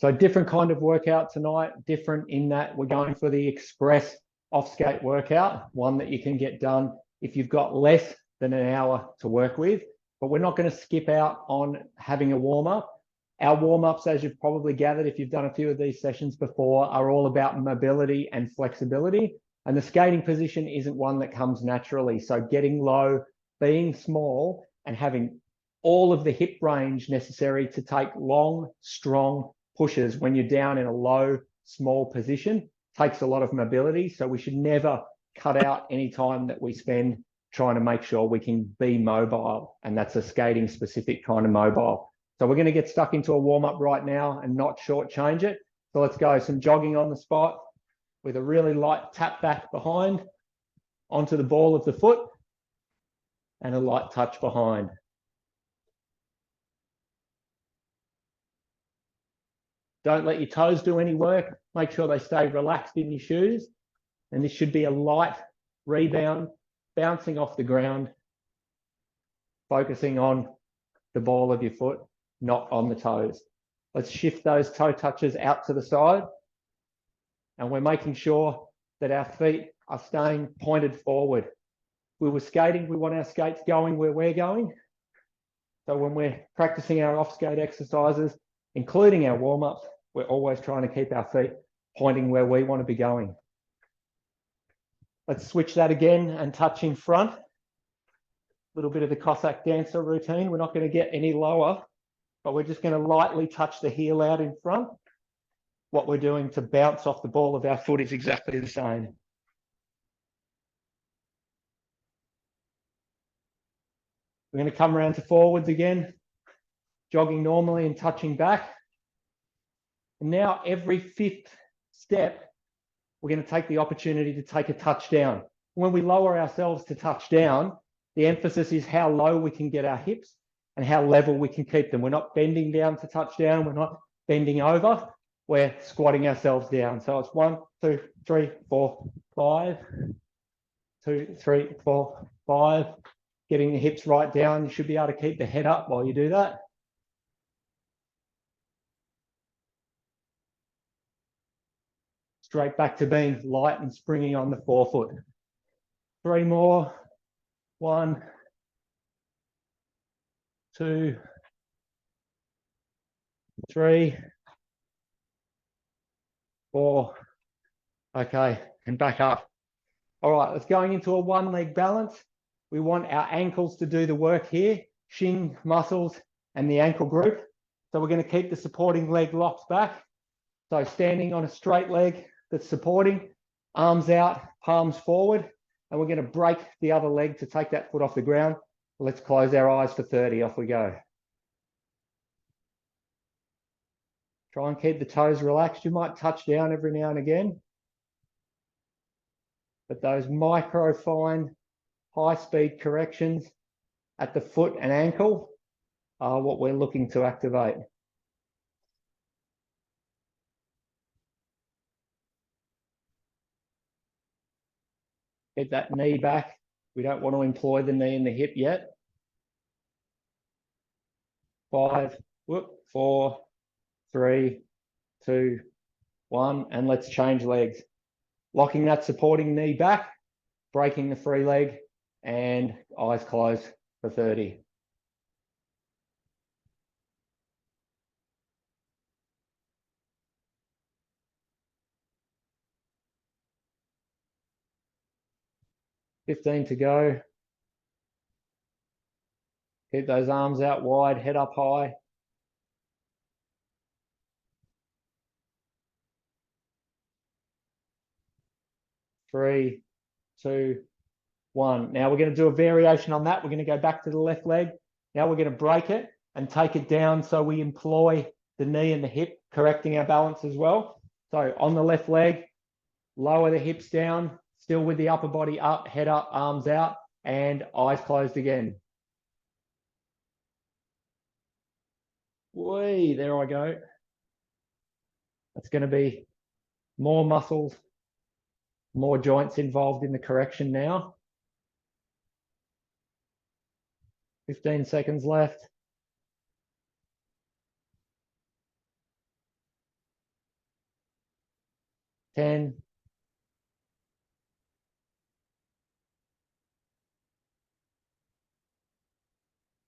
So different kind of workout tonight, different in that we're going for the express off-skate workout, one that you can get done if you've got less than an hour to work with. But we're not going to skip out on having a warm-up. Our warm-ups, as you've probably gathered if you've done a few of these sessions before, are all about mobility and flexibility. And the skating position isn't one that comes naturally. So getting low, being small, and having all of the hip range necessary to take long, strong pushes when you're down in a low, small position takes a lot of mobility. So we should never cut out any time that we spend trying to make sure we can be mobile. And that's a skating specific kind of mobile. So we're going to get stuck into a warm-up right now and not shortchange it. So let's go. Some jogging on the spot with a really light tap back behind onto the ball of the foot and a light touch behind. Don't let your toes do any work. Make sure they stay relaxed in your shoes. And this should be a light rebound, bouncing off the ground, focusing on the ball of your foot, not on the toes. Let's shift those toe touches out to the side. And we're making sure that our feet are staying pointed forward. We were skating, we want our skates going where we're going. So when we're practicing our off-skate exercises, including our warm-ups, we're always trying to keep our feet pointing where we want to be going. Let's switch that again and touch in front. A little bit of the Cossack dancer routine. We're not going to get any lower, but we're just going to lightly touch the heel out in front. What we're doing to bounce off the ball of our foot is exactly the same. We're going to come around to forwards again, jogging normally and touching back. And now every fifth step, we're going to take the opportunity to take a touch down. When we lower ourselves to touch down, the emphasis is how low we can get our hips and how level we can keep them. We're not bending down to touch down. We're not bending over. We're squatting ourselves down. So it's 1, 2, 3, 4, 5. 2, 3, 4, 5. Getting the hips right down. You should be able to keep the head up while you do that. Straight back to being light and springy on the forefoot. 3 more. 1, 2, 3, 4. Okay, and back up. All right, let's going into a one-leg balance. We want our ankles to do the work here, shin muscles and the ankle group. So we're going to keep the supporting leg locked back. So standing on a straight leg that's supporting, arms out, palms forward, and we're going to break the other leg to take that foot off the ground. Let's close our eyes for 30. Off we go. Try and keep the toes relaxed. You might touch down every now and again. But those micro fine, high-speed corrections at the foot and ankle are what we're looking to activate. Get that knee back. We don't want to employ the knee and the hip yet. 5, 4, 3, 2, 1, and let's change legs. Locking that supporting knee back, breaking the free leg, and eyes closed for 30. $15 to go. Keep those arms out wide, head up high. Three, 2, 1. Now we're going to do a variation on that. We're going to go back to the left leg. Now we're going to break it and take it down so we employ the knee and the hip, correcting our balance as well. So on the left leg, lower the hips down, still with the upper body up, head up, arms out, and eyes closed again. Whee, there I go. That's going to be more muscles, more joints involved in the correction now. 15 seconds left. 10,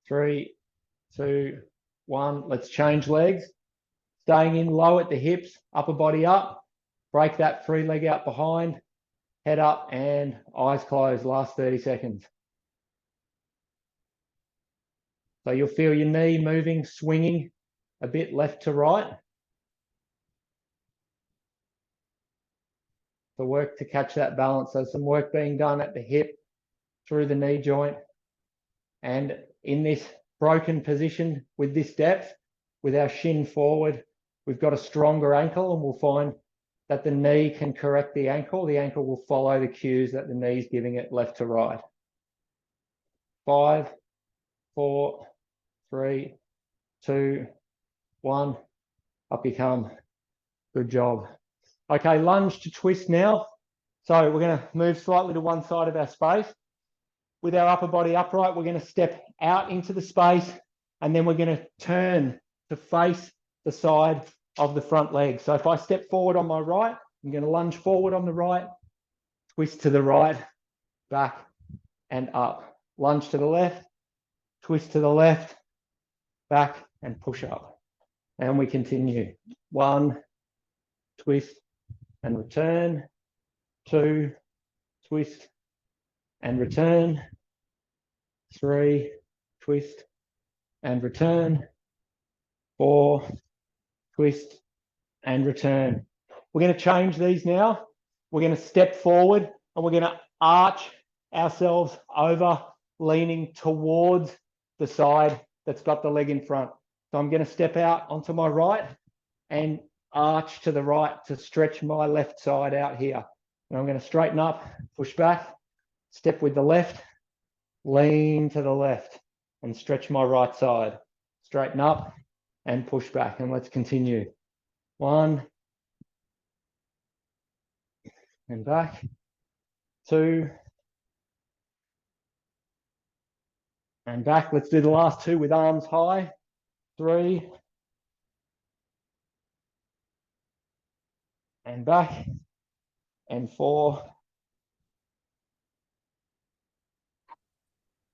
3, 2, 1. Let's change legs. Staying in low at the hips, upper body up. Break that free leg out behind. Head up and eyes closed. Last 30 seconds. So you'll feel your knee moving, swinging a bit left to right. So work to catch that balance. So some work being done at the hip, through the knee joint. And in this broken position with this depth, with our shin forward, we've got a stronger ankle, and we'll find that the knee can correct the ankle. The ankle will follow the cues that the knee's giving it left to right. 5, 4, 3, 2, 1. Up you come. Good job. Okay, lunge to twist now. So we're going to move slightly to one side of our space. With our upper body upright, we're going to step out into the space, and then we're going to turn to face the side of the front leg. So if I step forward on my right, I'm going to lunge forward on the right, twist to the right, back and up. Lunge to the left, twist to the left, back and push up. And we continue. 1, twist and return. 2, twist and return. 3, twist and return. 4, twist and return. We're going to change these now. We're going to step forward and we're going to arch ourselves over, leaning towards the side that's got the leg in front. So I'm going to step out onto my right and arch to the right to stretch my left side out here. And I'm going to straighten up, push back, step with the left, lean to the left and stretch my right side. Straighten up and push back. And let's continue. 1 and back. 2 and back. Let's do the last 2 with arms high. 3 and back. And 4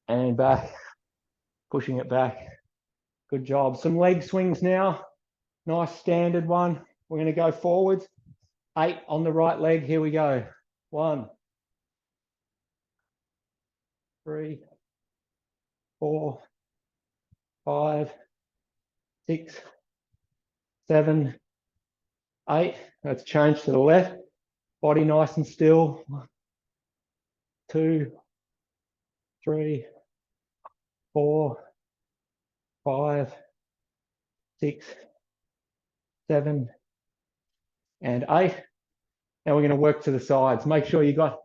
and back. Pushing it back. Good job. Some leg swings now. Nice standard one. We're going to go forwards. 8 on the right leg. Here we go. 1, 3, 4, 5, 6, 7, 8. Let's change to the left. Body nice and still. 2, 3, 4, 5, 6, 7, and 8. Now we're going to work to the sides. Make sure you got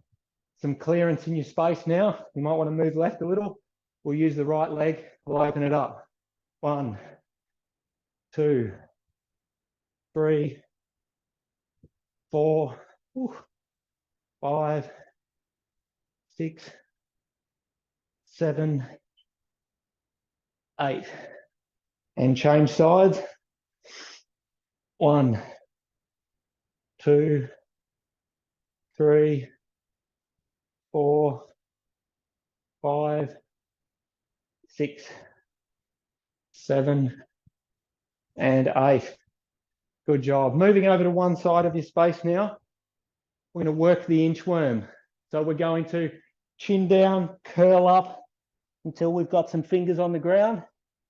some clearance in your space now. You might want to move left a little. We'll use the right leg. We'll open it up. 1, 2, 3, 4, 5, 6, 7, 8. And change sides. 1, 2, 3, 4, 5, 6, 7, and 8. Good job. Moving over to one side of your space now. We're going to work the inchworm. So we're going to chin down, curl up until we've got some fingers on the ground.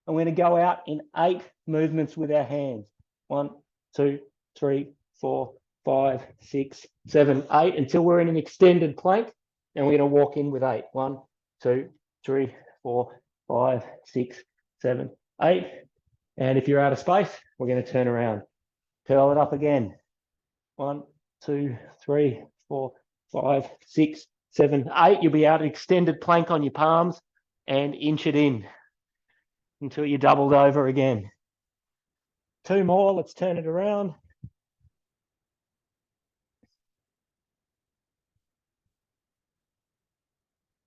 And we're going to go out in 8 movements with our hands. 1, 2, 3, 4, 5, 6, 7, 8, until we're in an extended plank. And we're going to walk in with 8. 1, 2, 3, 4, 5, 6, 7, 8. And if you're out of space, we're going to turn around. Curl it up again. 1, 2, 3, 4, 5, 6, 7, 8. You'll be out of extended plank on your palms and inch it in until you're doubled over again. 2 more. Let's turn it around.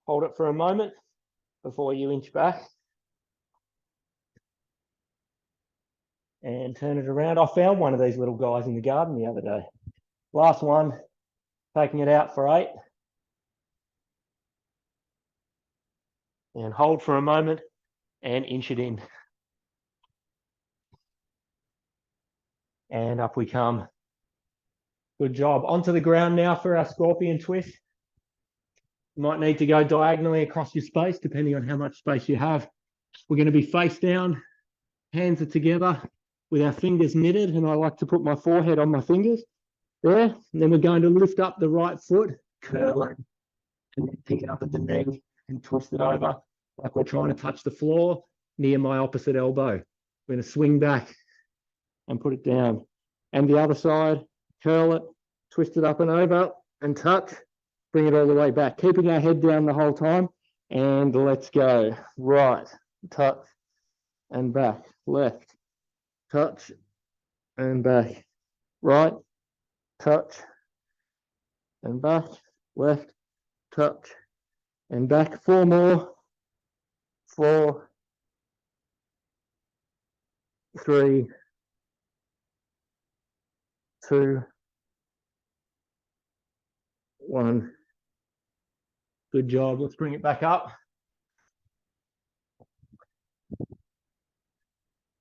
Hold it for a moment before you inch back. And turn it around. I found one of these little guys in the garden the other day. Last one, taking it out for 8. And hold for a moment and inch it in. And up we come. Good job. Onto the ground now for our scorpion twist. You might need to go diagonally across your space, depending on how much space you have. We're going to be face down, hands are together with our fingers knitted, and I like to put my forehead on my fingers there. And then we're going to lift up the right foot, curl it, and then pick it up at the neck and twist it over like we're trying to touch the floor near my opposite elbow. We're going to swing back and put it down. And the other side, curl it, twist it up and over and touch, bring it all the way back, keeping our head down the whole time. And let's go. Right, touch and back, left, touch and back, right, touch and back, left, touch and back. 4 more. 4, 3, 2, 1. Good job. Let's bring it back up.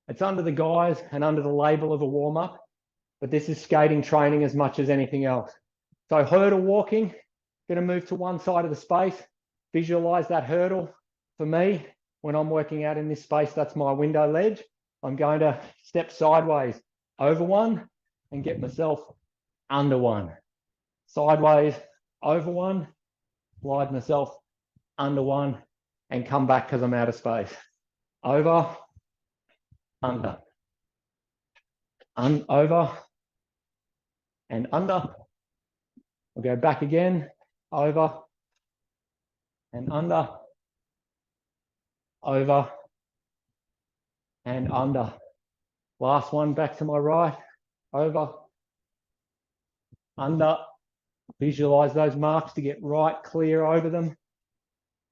It's under the guise and under the label of a warm-up, but this is skating training as much as anything else. So hurdle walking, going to move to one side of the space. Visualize that hurdle. For me, when I'm working out in this space, that's my window ledge. I'm going to step sideways over one and get myself under one. Sideways over one, slide myself under one and come back because I'm out of space. Over, under, over and under. We'll go back again, over and under, over and under. Last one, back to my right, over, under. Visualize those marks to get right clear over them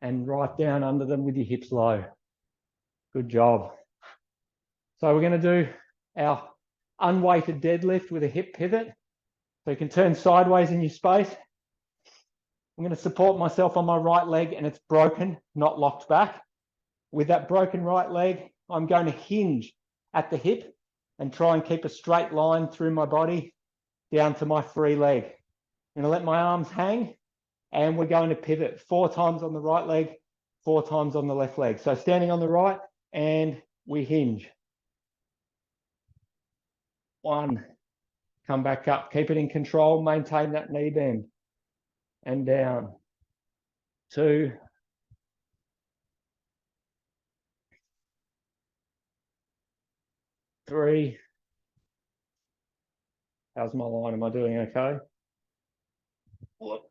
and right down under them with your hips low. Good job. So we're going to do our unweighted deadlift with a hip pivot. So you can turn sideways in your space. I'm going to support myself on my right leg and it's broken, not locked back. With that broken right leg, I'm going to hinge at the hip and try and keep a straight line through my body down to my free leg. I'm going to let my arms hang and we're going to pivot 4 times on the right leg, 4 times on the left leg. So standing on the right and we hinge. 1, come back up, keep it in control, maintain that knee bend and down. 2, 3. How's my line? Am I doing okay?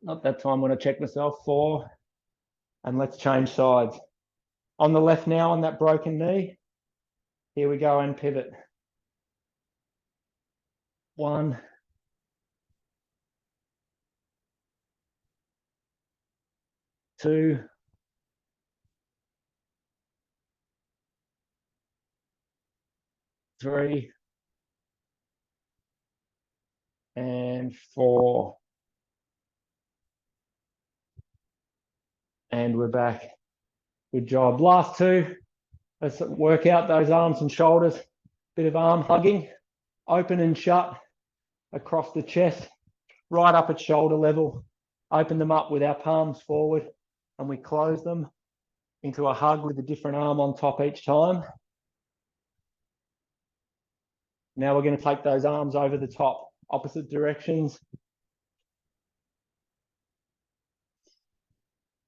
Not that time when I check myself. 4, and let's change sides. On the left now on that broken knee, here we go and pivot. 1, 2, 3, and 4. And we're back. Good job. Last 2. Let's work out those arms and shoulders. Bit of arm hugging, open and shut across the chest, right up at shoulder level. Open them up with our palms forward and we close them into a hug with a different arm on top each time. Now we're going to take those arms over the top, opposite directions.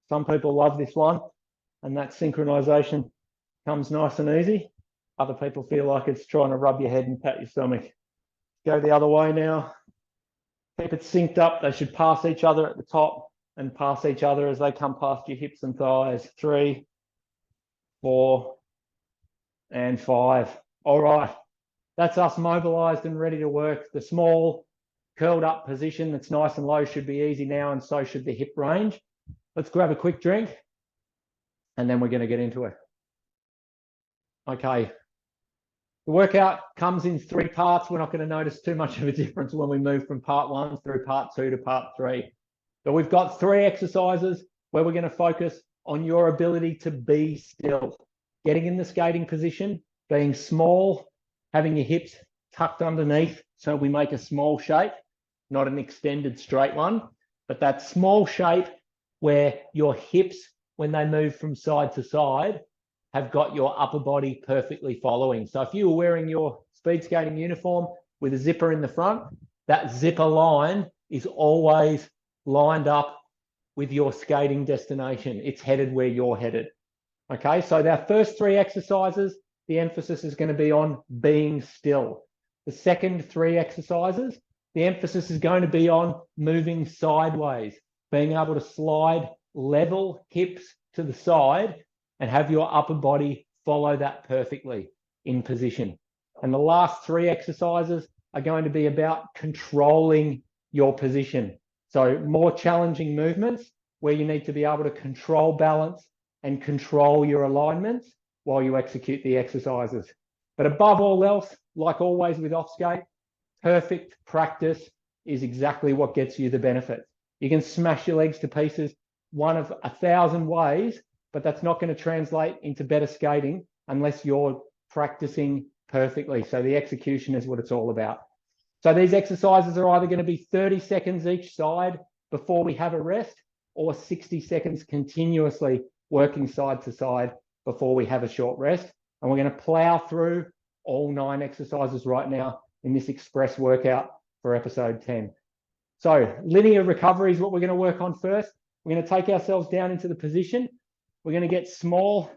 Some people love this one, and that synchronization comes nice and easy. Other people feel like it's trying to rub your head and pat your stomach. Go the other way now. Keep it synced up. They should pass each other at the top and pass each other as they come past your hips and thighs. 3, 4, and 5. All right. That's us mobilized and ready to work. The small curled up position that's nice and low should be easy now, and so should the hip range. Let's grab a quick drink and then we're going to get into it. Okay. The workout comes in 3 parts. We're not going to notice too much of a difference when we move from part 1 through part 2 to part 3. But we've got 3 exercises where we're going to focus on your ability to be still. Getting in the skating position, being small, having your hips tucked underneath so we make a small shape, not an extended straight one, but that small shape where your hips, when they move from side to side, have got your upper body perfectly following. So if you were wearing your speed skating uniform with a zipper in the front, that zipper line is always lined up with your skating destination. It's headed where you're headed. Okay, so our first 3 exercises, the emphasis is going to be on being still. The second 3 exercises, the emphasis is going to be on moving sideways, being able to slide level hips to the side and have your upper body follow that perfectly in position. And the last 3 exercises are going to be about controlling your position. So more challenging movements where you need to be able to control balance and control your alignments while you execute the exercises. But above all else, like always with off skate, perfect practice is exactly what gets you the benefit. You can smash your legs to pieces one of 1,000 ways, but that's not going to translate into better skating unless you're practicing perfectly. So the execution is what it's all about. So these exercises are either going to be 30 seconds each side before we have a rest, or 60 seconds continuously working side to side before we have a short rest. And we're going to plow through all 9 exercises right now in this express workout for episode 10. So linear recovery is what we're going to work on first. We're going to take ourselves down into the position. We're going to get small,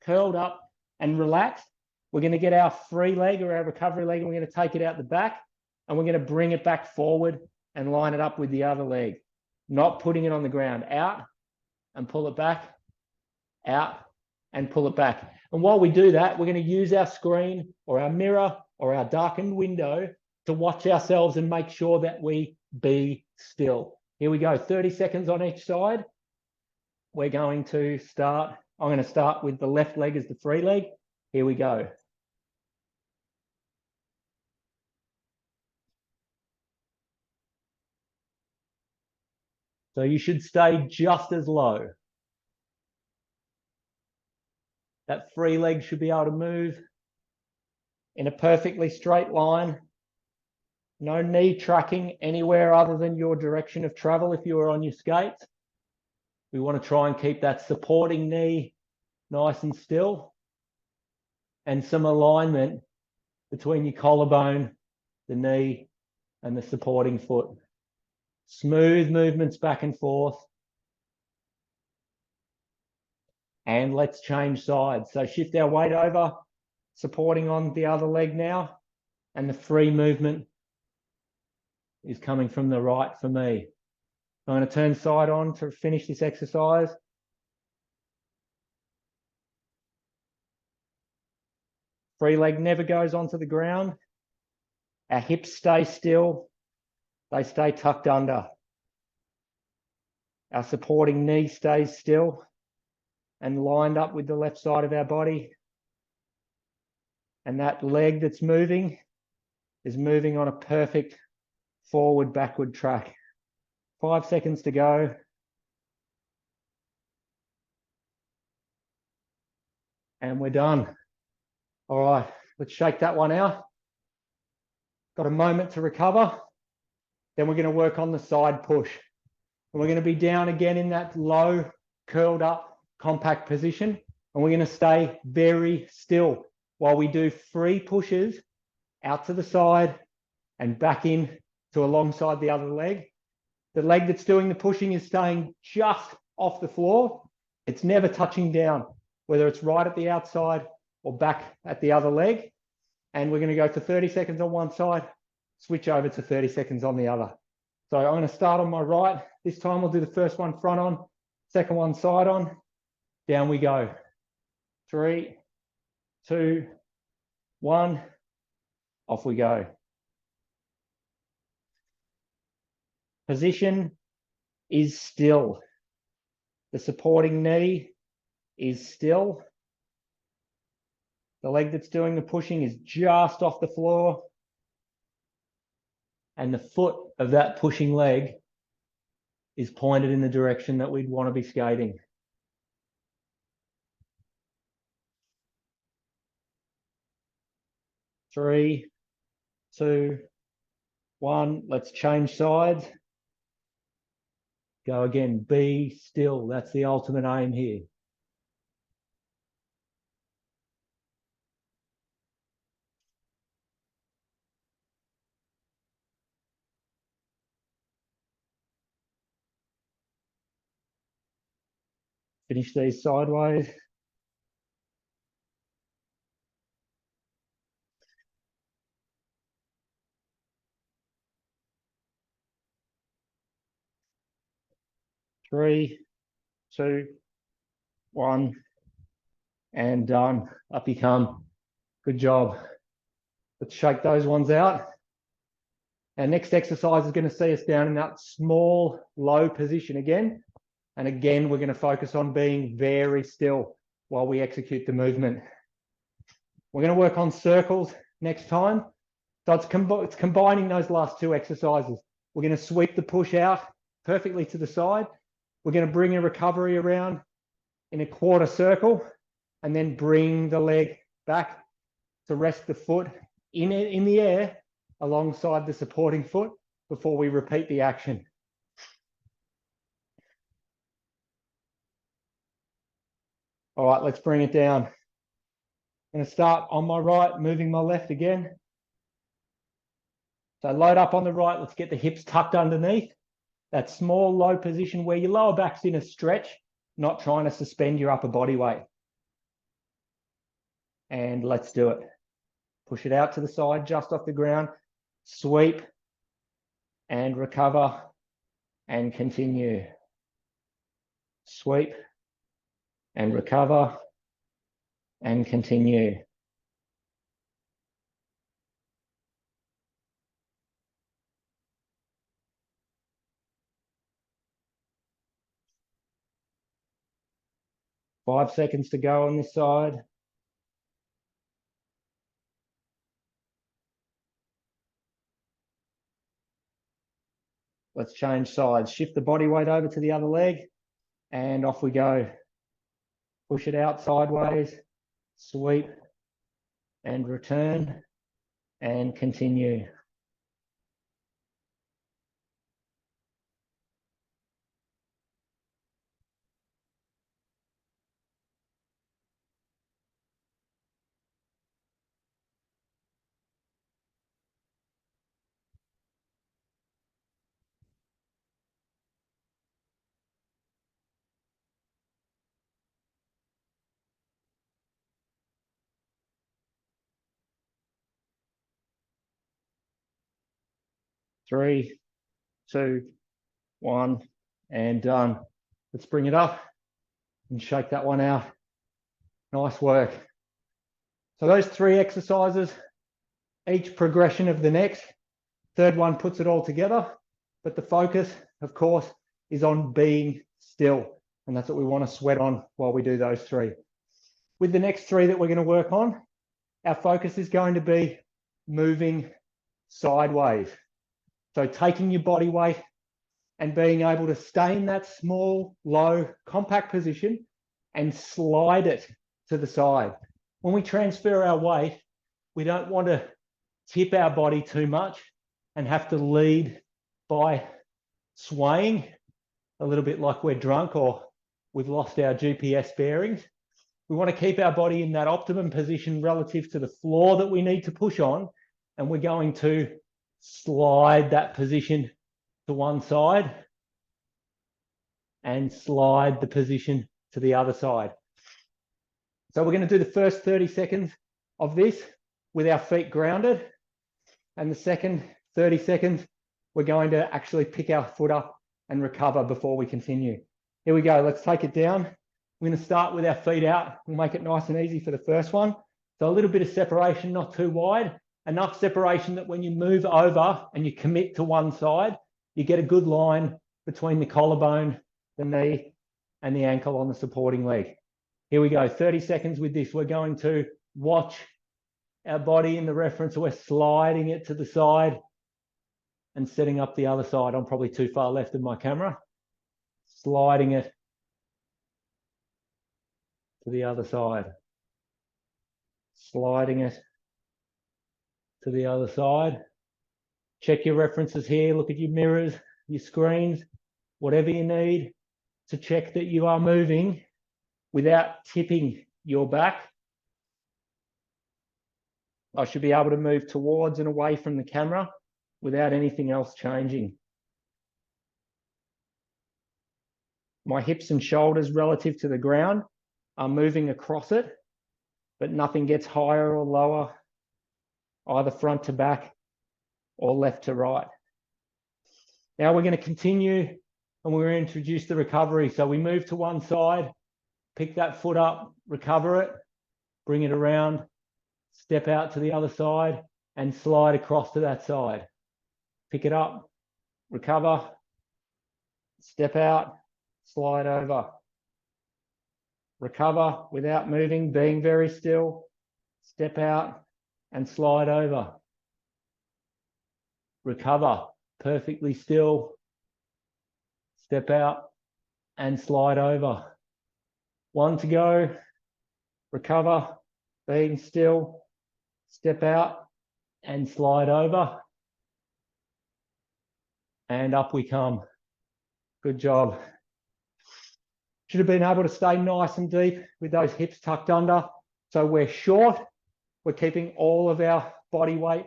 curled up and relaxed. We're going to get our free leg or our recovery leg, and we're going to take it out the back, and we're going to bring it back forward and line it up with the other leg, not putting it on the ground. Out and pull it back, out and pull it back. And while we do that, we're going to use our screen or our mirror or our darkened window to watch ourselves and make sure that we be still. Here we go, 30 seconds on each side. We're going to start, I'm going to start with the left leg as the free leg. Here we go. So you should stay just as low. That free leg should be able to move in a perfectly straight line. No knee tracking anywhere other than your direction of travel if you are on your skates. We want to try and keep that supporting knee nice and still, and some alignment between your collarbone, the knee, and the supporting foot. Smooth movements back and forth. And let's change sides. So shift our weight over, supporting on the other leg now, and the free movement is coming from the right for me. I'm going to turn side on to finish this exercise. Free leg never goes onto the ground. Our hips stay still. They stay tucked under. Our supporting knee stays still and lined up with the left side of our body. And that leg that's moving is moving on a perfect forward-backward track. 5 seconds to go. And we're done. All right, let's shake that one out. Got a moment to recover. Then we're going to work on the side push. And we're going to be down again in that low, curled up, compact position. And we're going to stay very still while we do free pushes out to the side and back in to alongside the other leg. The leg that's doing the pushing is staying just off the floor. It's never touching down, whether it's right at the outside or back at the other leg. And we're going to go for 30 seconds on one side, switch over to 30 seconds on the other. So I'm going to start on my right. This time we'll do the first one front on, second one side on. Down we go. 3, 2, 1. Off we go. Position is still. The supporting knee is still. The leg that's doing the pushing is just off the floor. And the foot of that pushing leg is pointed in the direction that we'd want to be skating. 3, 2, 1. Let's change sides. Go again. Be still. That's the ultimate aim here. Finish these sideways. Three, 2, 1, and done. Up you come. Good job. Let's shake those ones out. Our next exercise is going to see us down in that small, low position again. And again, we're going to focus on being very still while we execute the movement. We're going to work on circles next time. So it's combining those last 2 exercises. We're going to sweep the push out perfectly to the side. We're going to bring a recovery around in a quarter circle and then bring the leg back to rest the foot in the air alongside the supporting foot before we repeat the action. All right, let's bring it down. I'm going to start on my right, moving my left again. So load up on the right. Let's get the hips tucked underneath. That small, low position where your lower back's in a stretch, not trying to suspend your upper body weight. And let's do it. Push it out to the side, just off the ground. Sweep and recover and continue. Sweep and recover and continue. Five seconds to go on this side. Let's change sides. Shift the body weight over to the other leg and off we go. Push it out sideways, sweep and return and continue. Three, 2, 1, and done. Let's bring it up and shake that one out. Nice work. So those 3 exercises, each progression of the next. Third one puts it all together, but the focus, of course, is on being still. And that's what we want to sweat on while we do those 3. With the next 3 that we're going to work on, our focus is going to be moving sideways. So taking your body weight and being able to stay in that small, low, compact position and slide it to the side. When we transfer our weight, we don't want to tip our body too much and have to lead by swaying a little bit like we're drunk or we've lost our GPS bearings. We want to keep our body in that optimum position relative to the floor that we need to push on, and we're going to slide that position to one side and slide the position to the other side. So we're going to do the first 30 seconds of this with our feet grounded, and the second 30 seconds we're going to actually pick our foot up and recover before we continue. Here we go. Let's take it down. We're going to start with our feet out. We'll make it nice and easy for the first one. So a little bit of separation, not too wide. Enough separation that when you move over and you commit to one side, you get a good line between the collarbone, the knee, and the ankle on the supporting leg. Here we go, 30 seconds with this. We're going to watch our body in the reference. We're sliding it to the side and setting up the other side. I'm probably too far left of my camera. Sliding it to the other side. Sliding it to the other side. Check your references here. Look at your mirrors, your screens, whatever you need to check that you are moving without tipping your back. I should be able to move towards and away from the camera without anything else changing. My hips and shoulders relative to the ground are moving across it, but nothing gets higher or lower, either front to back or left to right. Now we're going to continue and we're going to introduce the recovery. So we move to one side, pick that foot up, recover it, bring it around, step out to the other side and slide across to that side. Pick it up, recover, step out, slide over. Recover without moving, being very still, step out and slide over. Recover, perfectly still, step out and slide over. One to go, recover, being still, step out and slide over. And up we come. Good job. Should have been able to stay nice and deep with those hips tucked under. So we're short. We're keeping all of our body weight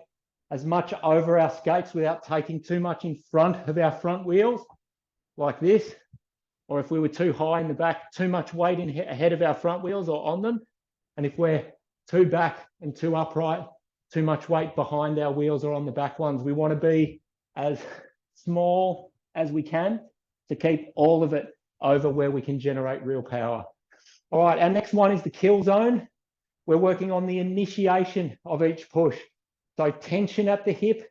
as much over our skates without taking too much in front of our front wheels, like this. Or if we were too high in the back, too much weight ahead of our front wheels or on them. And if we're too back and too upright, too much weight behind our wheels or on the back ones. We want to be as small as we can to keep all of it over where we can generate real power. All right, our next one is the kill zone. We're working on the initiation of each push. So tension at the hip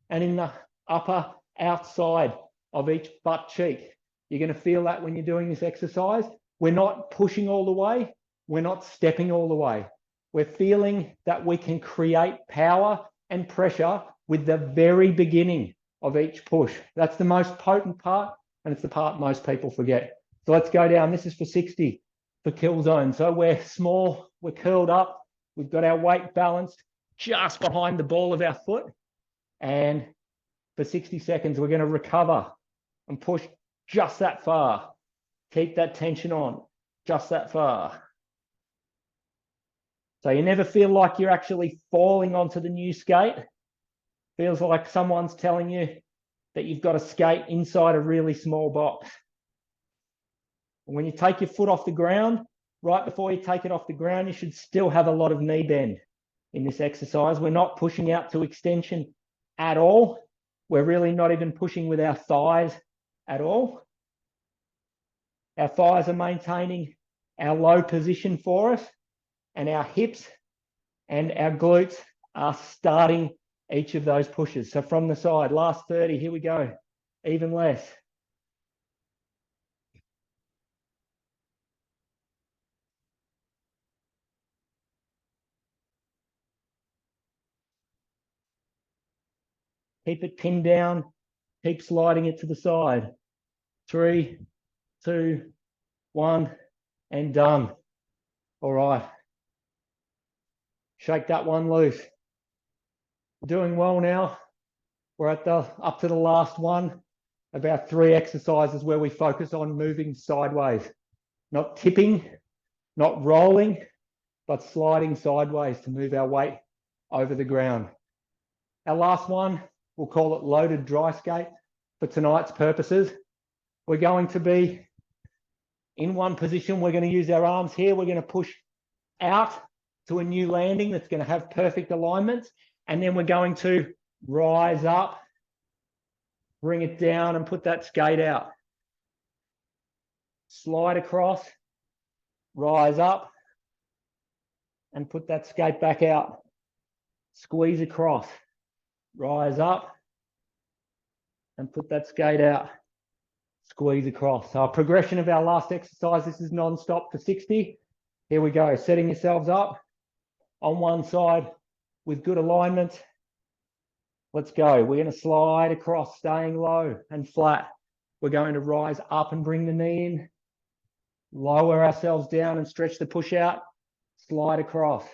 and in the upper outside of each butt cheek. You're going to feel that when you're doing this exercise. We're not pushing all the way. We're not stepping all the way. We're feeling that we can create power and pressure with the very beginning of each push. That's the most potent part, and it's the part most people forget. So let's go down. This is for 60 for kill zone. So we're small, we're curled up, we've got our weight balanced just behind the ball of our foot. And for 60 seconds, we're going to recover and push just that far. Keep that tension on, just that far. So you never feel like you're actually falling onto the new skate. Feels like someone's telling you that you've got to skate inside a really small box. And when you take your foot off the ground, right before you take it off the ground, you should still have a lot of knee bend in this exercise. We're not pushing out to extension at all. We're really not even pushing with our thighs at all. Our thighs are maintaining our low position for us, and our hips and our glutes are starting each of those pushes. So from the side, last 30, here we go, even less. Keep it pinned down, keep sliding it to the side. 3, 2, 1, and done. All right. Shake that one loose. Doing well now. We're at up to the last one. About 3 exercises where we focus on moving sideways, not tipping, not rolling, but sliding sideways to move our weight over the ground. Our last one, we'll call it loaded dry skate for tonight's purposes. We're going to be in one position. We're going to use our arms here. We're going to push out to a new landing that's going to have perfect alignments. And then we're going to rise up, bring it down and put that skate out. Slide across, rise up and put that skate back out. Squeeze across, rise up and put that skate out. Squeeze across. So a progression of our last exercise. This is non-stop for 60. Here we go. Setting yourselves up. on one side with good alignment. Let's go. We're going to slide across, staying low and flat. We're going to rise up and bring the knee in. Lower ourselves down and stretch the push out. Slide across.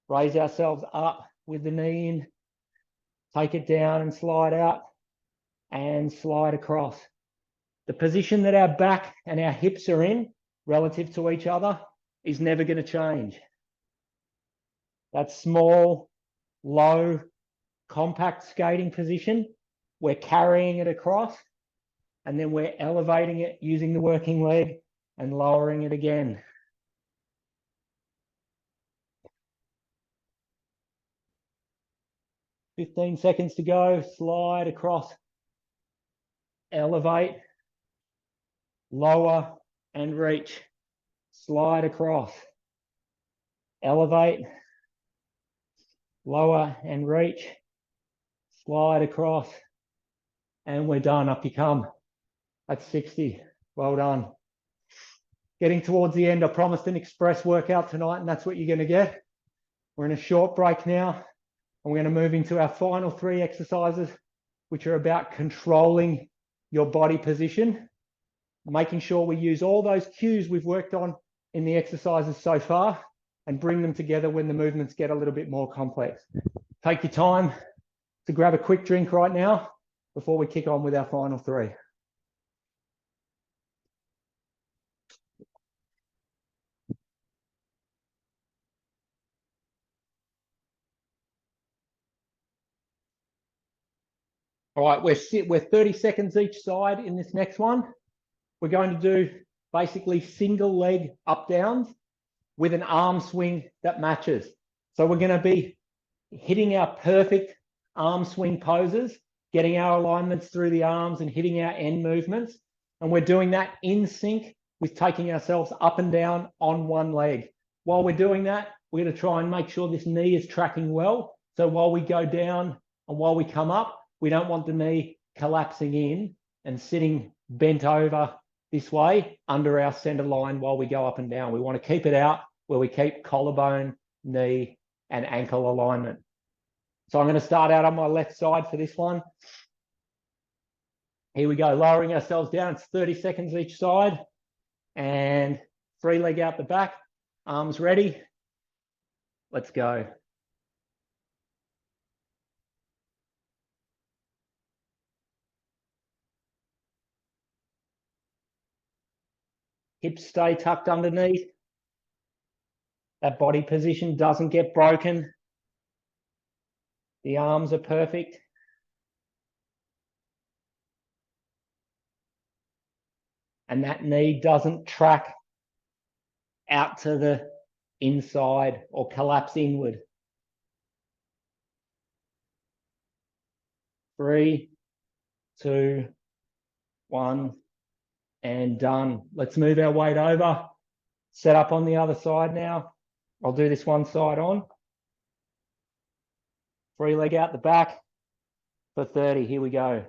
Raise ourselves up with the knee in. Take it down and slide out. And slide across. The position that our back and our hips are in relative to each other is never going to change. That small, low, compact skating position, we're carrying it across, and then we're elevating it using the working leg and lowering it again. "15 seconds to go. Slide across. Elevate. Lower and reach. Slide across. Elevate. Lower and reach. Slide across. And we're done. Up you come. That's 60. Well done. Getting towards the end, I promised an express workout tonight, and that's what you're going to get. We're in a short break now, and we're going to move into our final 3 exercises, which are about controlling your body position, making sure we use all those cues we've worked on in the exercises so far and bring them together when the movements get a little bit more complex. Take your time to grab a quick drink right now before we kick on with our final 3. All right, we're 30 seconds each side in this next one. We're going to do basically single leg up downs with an arm swing that matches. So we're going to be hitting our perfect arm swing poses, getting our alignments through the arms and hitting our end movements. And we're doing that in sync with taking ourselves up and down on one leg. While we're doing that, we're going to try and make sure this knee is tracking well. So while we go down and while we come up, we don't want the knee collapsing in and sitting bent over this way under our center line while we go up and down. We want to keep it out where we keep collarbone, knee, and ankle alignment. So I'm going to start out on my left side for this one. Here we go, lowering ourselves down. It's 30 seconds each side. And 3 leg out the back, arms ready. Let's go. Hips stay tucked underneath. That body position doesn't get broken. The arms are perfect. And that knee doesn't track out to the inside or collapse inward. 3, 2, 1, and done. Let's move our weight over. Set up on the other side now. I'll do this one side on. 3 leg out the back for 30. Here we go.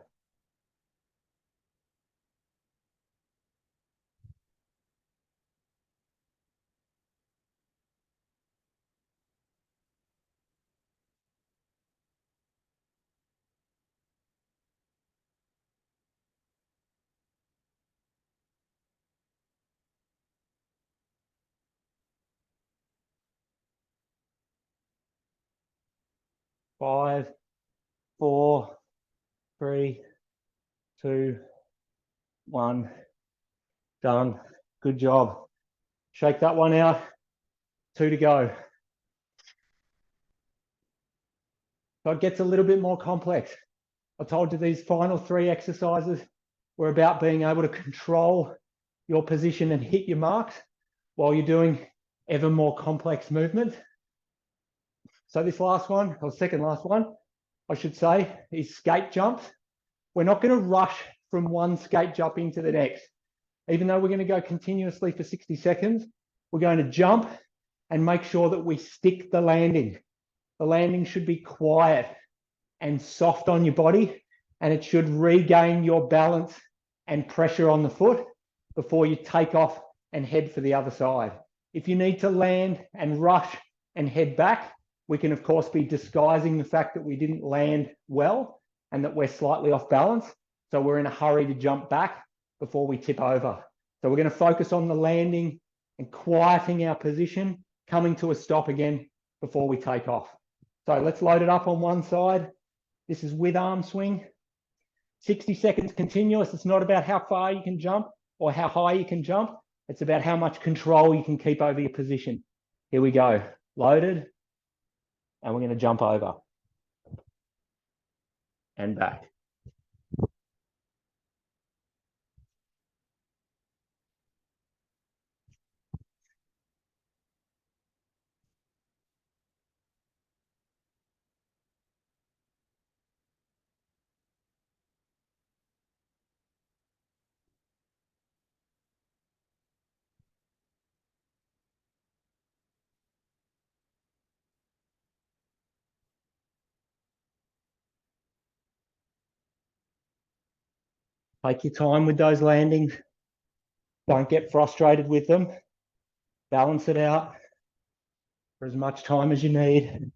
Five, 4, 3, 2, 1. Done. Good job. Shake that one out. 2 to go. So it gets a little bit more complex. I told you these final 3 exercises were about being able to control your position and hit your marks while you're doing ever more complex movements. So this last one, or second last one, I should say, is skate jumps. We're not going to rush from one skate jump into the next. Even though we're going to go continuously for 60 seconds, we're going to jump and make sure that we stick the landing. The landing should be quiet and soft on your body, and it should regain your balance and pressure on the foot before you take off and head for the other side. If you need to land and rush and head back, we can of course be disguising the fact that we didn't land well and that we're slightly off balance. So we're in a hurry to jump back before we tip over. So we're going to focus on the landing and quieting our position, coming to a stop again before we take off. So let's load it up on one side. This is with arm swing. 60 seconds continuous. It's not about how far you can jump or how high you can jump. It's about how much control you can keep over your position. Here we go. Loaded. And we're going to jump over. And back. Take your time with those landings. Don't get frustrated with them. Balance it out for as much time as you need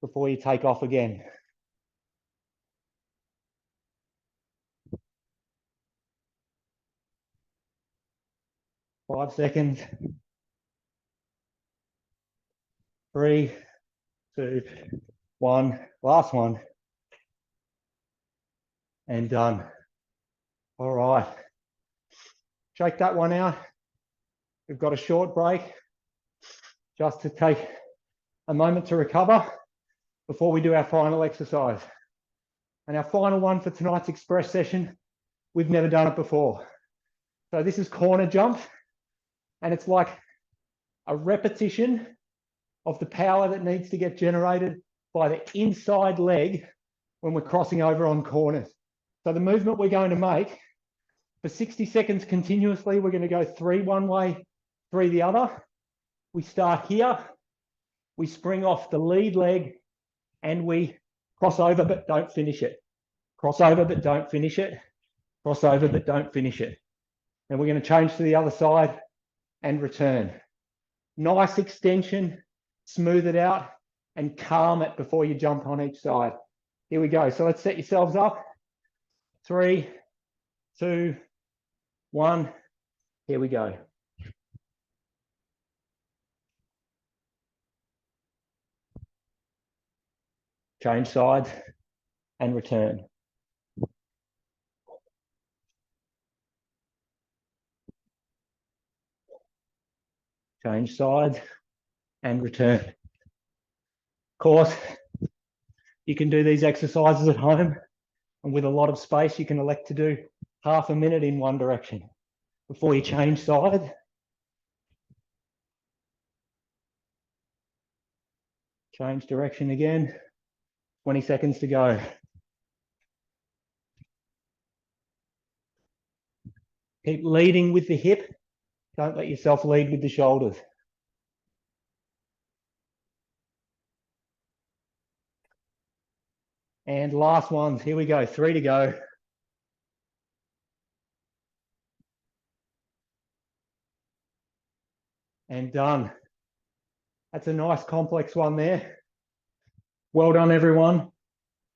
before you take off again. Five seconds. 3, 2, 1. Last one. And done. All right. Shake that one out. We've got a short break just to take a moment to recover before we do our final exercise. And our final one for tonight's express session, we've never done it before. So this is corner jump, and it's like a repetition of the power that needs to get generated by the inside leg when we're crossing over on corners. So the movement we're going to make for 60 seconds continuously, we're going to go 3 one way, 3 the other. We start here, we spring off the lead leg, and we cross over but don't finish it. Cross over but don't finish it. Cross over but don't finish it. And we're going to change to the other side and return. Nice extension, smooth it out, and calm it before you jump on each side. Here we go. So let's set yourselves up. 3, 2, 1. Here we go. Change sides and return. Change sides and return. Of course, you can do these exercises at home, and with a lot of space, you can elect to do half a minute in one direction before you change side. Change direction again. 20 seconds to go. Keep leading with the hip. Don't let yourself lead with the shoulders. And last ones. Here we go. 3 to go. And done. That's a nice complex one there. Well done, everyone.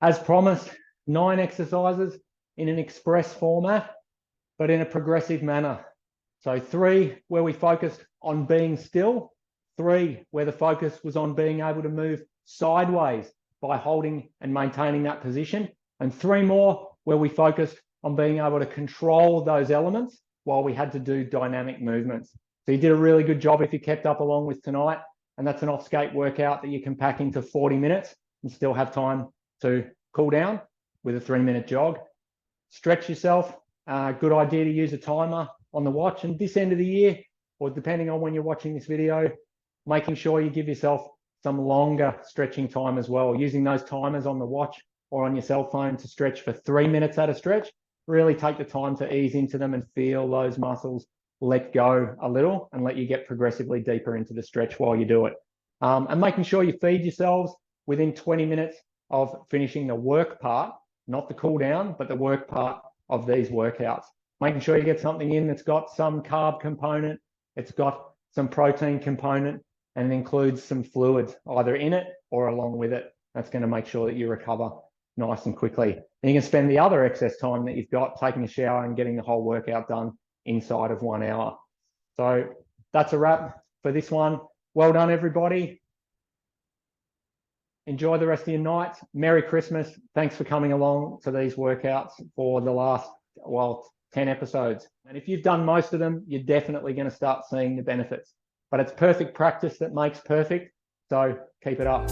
As promised, 9 exercises in an express format, but in a progressive manner. So 3 where we focused on being still, 3 where the focus was on being able to move sideways by holding and maintaining that position, and 3 more where we focused on being able to control those elements while we had to do dynamic movements. So you did a really good job if you kept up along with tonight, and that's an off-skate workout that you can pack into 40 minutes and still have time to cool down with a 3-minute jog. Stretch yourself. Good idea to use a timer on the watch. And this end of the year, or depending on when you're watching this video, making sure you give yourself some longer stretching time as well. Using those timers on the watch or on your cell phone to stretch for 3 minutes at a stretch. Really take the time to ease into them and feel those muscles let go a little and let you get progressively deeper into the stretch while you do it. And making sure you feed yourselves within 20 minutes of finishing the work part, not the cool down, but the work part of these workouts. Making sure you get something in that's got some carb component, it's got some protein component, and it includes some fluids either in it or along with it. That's going to make sure that you recover nice and quickly. And you can spend the other excess time that you've got taking a shower and getting the whole workout done inside of 1 hour. So that's a wrap for this one. Well done, everybody. Enjoy the rest of your night. Merry Christmas. Thanks for coming along to these workouts for the last, 10 episodes. And if you've done most of them, you're definitely going to start seeing the benefits. But it's perfect practice that makes perfect. So keep it up.